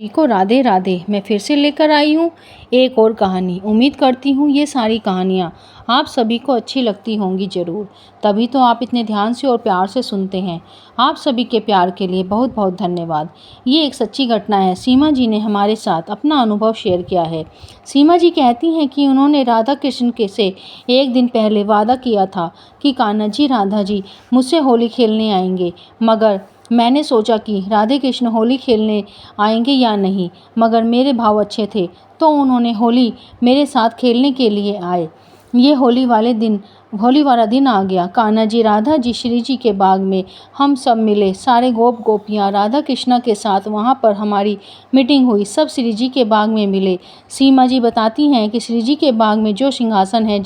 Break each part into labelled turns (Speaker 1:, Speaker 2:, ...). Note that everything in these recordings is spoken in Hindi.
Speaker 1: जी को राधे राधे। मैं फिर से लेकर आई हूँ एक और कहानी। उम्मीद करती हूँ ये सारी कहानियाँ आप सभी को अच्छी लगती होंगी ज़रूर, तभी तो आप इतने ध्यान से और प्यार से सुनते हैं। आप सभी के प्यार के लिए बहुत बहुत धन्यवाद। ये एक सच्ची घटना है। सीमा जी ने हमारे साथ अपना अनुभव शेयर किया है। सीमा जी कहती हैं कि उन्होंने राधा कृष्ण के से एक दिन पहले वादा किया था कि कान्हा जी राधा जी मुझसे होली खेलने आएंगे, मगर मैंने सोचा कि राधे कृष्ण होली खेलने आएंगे या नहीं, मगर मेरे भाव अच्छे थे तो उन्होंने होली मेरे साथ खेलने के लिए आए। ये होली वाला दिन आ गया। कान्हा जी राधा जी श्री जी के बाग में हम सब मिले। सारे गोपियाँ राधा कृष्णा के साथ वहाँ पर हमारी मीटिंग हुई। सब श्री जी के बाग में मिले। सीमा जी बताती हैं कि श्री जी के बाग में जो सिंहासन है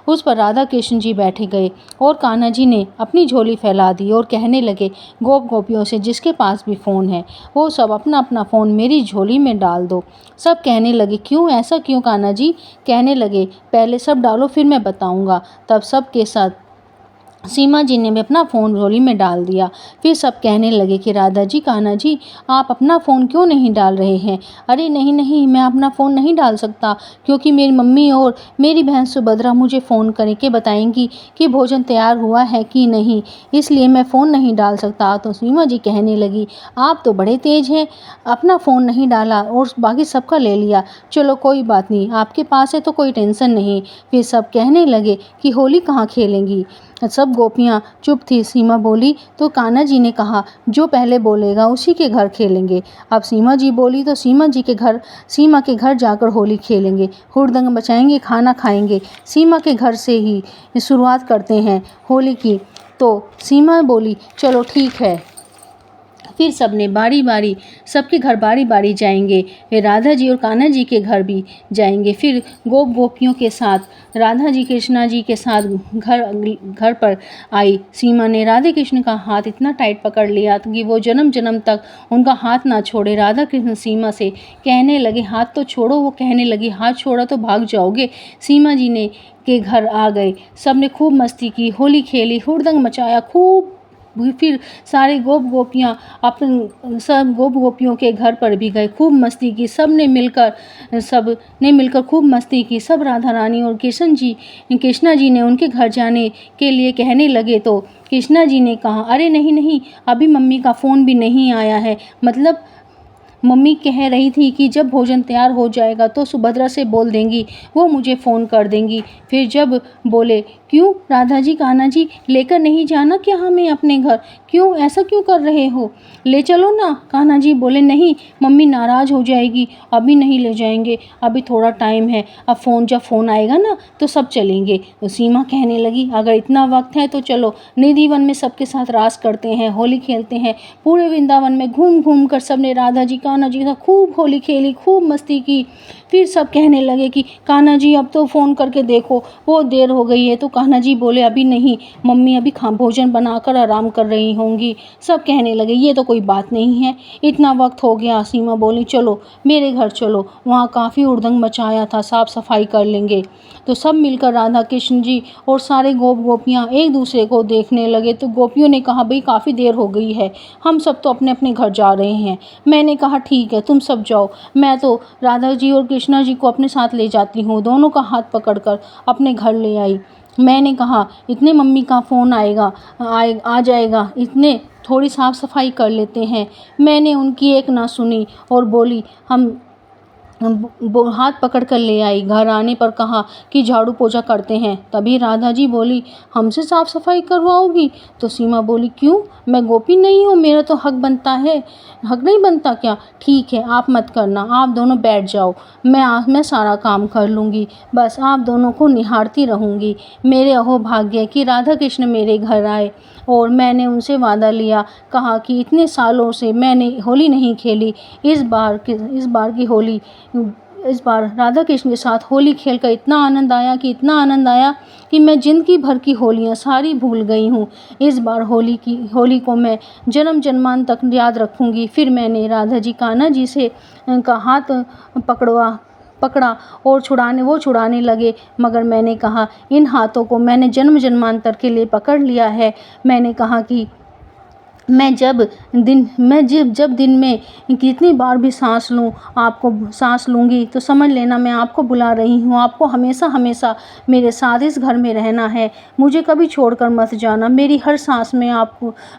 Speaker 1: उस पर राधा कृष्ण जी बैठे गए और कान्हा जी ने अपनी झोली फैला दी और कहने लगे गोपियों से, जिसके पास भी फ़ोन है वो सब अपना अपना फ़ोन मेरी झोली में डाल दो। सब कहने लगे क्यों, ऐसा क्यों कान्हा जी? कहने लगे पहले सब डालो फिर मैं बताऊंगा। तब सब के साथ सीमा जी ने भी अपना फ़ोन झोली में डाल दिया। फिर सब कहने लगे कि राधा जी कान्हा जी आप अपना फ़ोन क्यों नहीं डाल रहे हैं? अरे नहीं नहीं, मैं अपना फ़ोन नहीं डाल सकता, क्योंकि मेरी मम्मी और मेरी बहन सुभद्रा मुझे फ़ोन करके बताएंगी कि भोजन तैयार हुआ है कि नहीं, इसलिए मैं फ़ोन नहीं डाल सकता। तो सीमा जी कहने लगी आप तो बड़े तेज़ हैं, अपना फ़ोन नहीं डाला और बाकी सबका ले लिया। चलो कोई बात नहीं, आपके पास है तो कोई टेंशन नहीं। फिर सब कहने लगे कि होली कहाँ खेलेंगी? सब गोपियाँ चुप थी। सीमा बोली तो कान्हा जी ने कहा जो पहले बोलेगा उसी के घर खेलेंगे। अब सीमा जी बोली तो सीमा के घर जाकर होली खेलेंगे, हुड़दंग बचाएंगे, खाना खाएंगे। सीमा के घर से ही शुरुआत करते हैं होली की। तो सीमा बोली चलो ठीक है। फिर सबने सबके घर बारी बारी जाएंगे। वे राधा जी और कान्हा जी के घर भी जाएंगे। फिर गोपियों के साथ राधा जी कृष्णा जी के साथ घर पर आई। सीमा ने राधे कृष्ण का हाथ इतना टाइट पकड़ लिया कि वो जन्म जन्म तक उनका हाथ ना छोड़े। राधा कृष्ण सीमा से कहने लगे हाथ तो छोड़ो। वो कहने लगी हाथ छोड़ा तो भाग जाओगे। सीमा जी ने के घर आ गए। सब ने खूब मस्ती की, होली खेली, हुड़दंग मचाया खूब। फिर सारे गोपियाँ सब गोपियों के घर पर भी गए, खूब मस्ती की। सब ने मिलकर खूब मस्ती की। सब राधा रानी और कृष्णा जी ने उनके घर जाने के लिए कहने लगे तो कृष्णा जी ने कहा अरे नहीं नहीं, अभी मम्मी का फ़ोन भी नहीं आया है। मतलब मम्मी कह रही थी कि जब भोजन तैयार हो जाएगा तो सुभद्रा से बोल देंगी, वो मुझे फ़ोन कर देंगी। फिर जब बोले क्यों राधा जी कान्हा जी लेकर नहीं जाना क्या हमें अपने घर? क्यों ऐसा क्यों कर रहे हो? ले चलो ना। कान्हा जी बोले नहीं, मम्मी नाराज़ हो जाएगी, अभी नहीं ले जाएंगे, अभी थोड़ा टाइम है। अब जब फ़ोन आएगा ना तो सब चलेंगे। तो सीमा कहने लगी अगर इतना वक्त है तो चलो निधि वन में सबके साथ रास करते हैं, होली खेलते हैं। पूरे वृंदावन में घूम घूम कर सब ने राधा जी कान्हा जी के साथ खूब होली खेली, खूब मस्ती की। फिर सब कहने लगे कि कान्हा जी अब तो फ़ोन करके देखो, वो देर हो गई है। तो कान्हा जी बोले अभी नहीं, मम्मी अभी भोजन बनाकर आराम कर रही होंगी। सब कहने लगे ये तो कोई बात नहीं है, इतना वक्त हो गया। सीमा बोली चलो मेरे घर चलो, वहाँ काफ़ी हुड़दंग मचाया था, साफ़ सफाई कर लेंगे। तो सब मिलकर राधा कृष्ण जी और सारे गोपियाँ एक दूसरे को देखने लगे। तो गोपियों ने कहा भाई काफ़ी देर हो गई है, हम सब तो अपने अपने घर जा रहे हैं। मैंने कहा ठीक है तुम सब जाओ, मैं तो राधा जी और कृष्णा जी को अपने साथ ले जाती हूँ। दोनों का हाथ पकड़कर अपने घर ले आई। मैंने कहा इतने मम्मी का फ़ोन आ जाएगा, इतने थोड़ी साफ़ सफाई कर लेते हैं। मैंने उनकी एक ना सुनी और बोली हम हाथ पकड़ कर ले आई। घर आने पर कहा कि झाड़ू पोछा करते हैं। तभी राधा जी बोली हमसे साफ़ सफाई करवाओगी? तो सीमा बोली क्यों, मैं गोपी नहीं हूँ, मेरा तो हक बनता है। हक नहीं बनता क्या? ठीक है आप मत करना, आप दोनों बैठ जाओ, मैं सारा काम कर लूँगी, बस आप दोनों को निहारती रहूँगी। मेरे अहो भाग्य कि राधा कृष्ण मेरे घर आए और मैंने उनसे वादा लिया, कहा कि इतने सालों से मैंने होली नहीं खेली, इस बार की होली इस बार राधा कृष्ण के साथ होली खेलकर इतना आनंद आया कि मैं ज़िंदगी भर की होलियाँ सारी भूल गई हूँ। इस बार होली को मैं जन्म जन्मांत तक याद रखूँगी। फिर मैंने राधा जी कान्हा जी से का हाथ पकड़ा और छुड़ाने लगे, मगर मैंने कहा इन हाथों को मैंने जन्म जन्मांतर के लिए पकड़ लिया है। मैंने कहा कि मैं जब दिन में कितनी बार भी सांस लूँगी तो समझ लेना मैं आपको बुला रही हूँ। आपको हमेशा हमेशा मेरे साथ इस घर में रहना है। मुझे कभी छोड़कर मत जाना। मेरी हर सांस में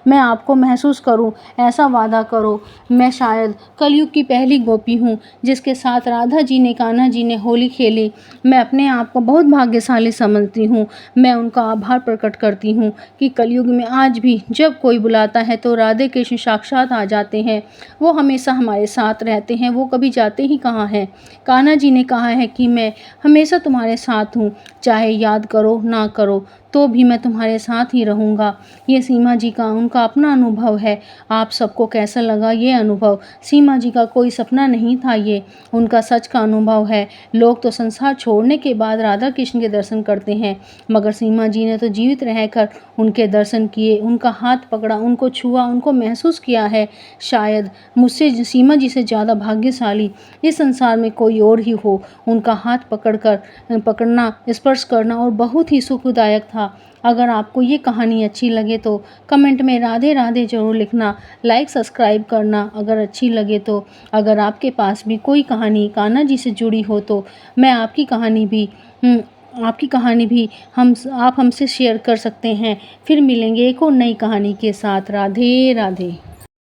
Speaker 1: मैं आपको महसूस करूँ, ऐसा वादा करो। मैं शायद कलयुग की पहली गोपी हूँ जिसके साथ राधा जी ने, कान्हा जी ने होली खेली। मैं अपने आप को बहुत भाग्यशाली समझती हूँ। मैं उनका आभार प्रकट करती हूँ कि कलयुग में आज भी जब कोई बुलाता है तो राधे कृष्ण साक्षात आ जाते हैं। वो हमेशा हमारे साथ रहते हैं, वो कभी जाते ही कहाँ हैं। कान्हा जी ने कहा है कि मैं हमेशा तुम्हारे साथ हूँ, चाहे याद करो ना करो तो भी मैं तुम्हारे साथ ही रहूँगा। ये सीमा जी का उनका अपना अनुभव है। आप सबको कैसा लगा ये अनुभव? सीमा जी का कोई सपना नहीं था, ये उनका सच का अनुभव है। लोग तो संसार छोड़ने के बाद राधा कृष्ण के दर्शन करते हैं, मगर सीमा जी ने तो जीवित रहकर उनके दर्शन किए, उनका हाथ पकड़ा, उनको छुआ, उनको महसूस किया है। शायद मुझसे सीमा जी से ज़्यादा भाग्यशाली इस संसार में कोई और ही हो। उनका हाथ पकड़ना, स्पर्श करना और बहुत ही सुखदायक था। अगर आपको ये कहानी अच्छी लगे तो कमेंट में राधे राधे ज़रूर लिखना, लाइक सब्सक्राइब करना अगर अच्छी लगे तो। अगर आपके पास भी कोई कहानी कान्हा जी से जुड़ी हो तो मैं आपकी कहानी भी आप हमसे शेयर कर सकते हैं। फिर मिलेंगे एक और नई कहानी के साथ। राधे राधे।